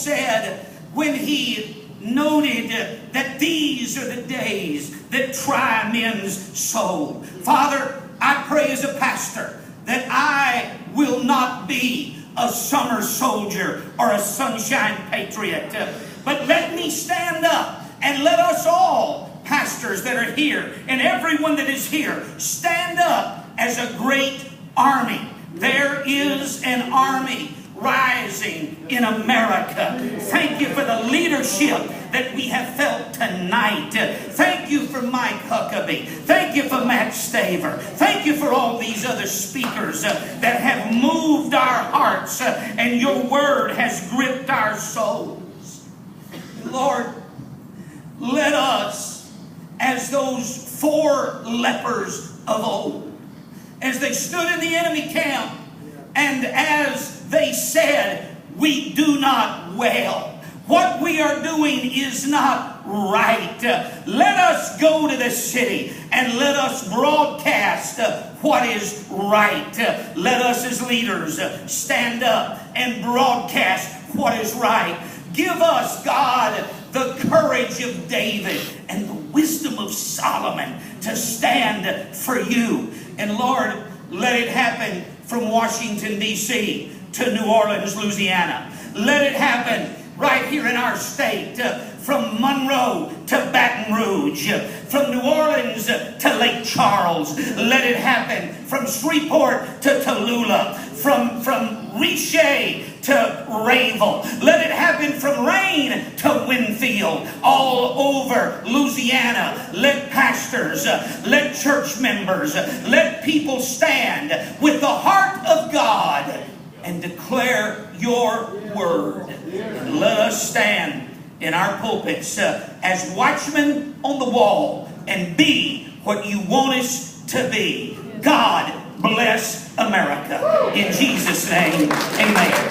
said when he noted that these are the days that try men's soul. Father, I pray as a pastor that I will not be a summer soldier or a sunshine patriot, but let me stand up and let us all, pastors that are here and everyone that is here, stand up as a great army. There is an army rising in America. Thank you for the leadership that we have felt tonight. Thank you for Mike Huckabee. Thank you for Matt Staver. Thank you for all these other speakers that have moved our hearts, and your word has gripped our souls. Lord, let us, as those 4 lepers of old, as they stood in the enemy camp, and as they said, we do not wail. What we are doing is not right. Let us go to the city and let us broadcast what is right. Let us as leaders stand up and broadcast what is right. Give us, God, the courage of David and the wisdom of Solomon to stand for you. And Lord, let it happen from Washington, D.C. to New Orleans, Louisiana. Let it happen right here in our state, from Monroe to Baton Rouge, from New Orleans to Lake Charles. Let it happen from Shreveport to Tallulah, from Richer to Rayville. Let it happen from Rayne to Winfield, all over Louisiana. Let pastors, let church members, let people stand with the heart of God and declare your word. And let us stand in our pulpits as watchmen on the wall and be what you want us to be. God bless America. In Jesus' name, amen.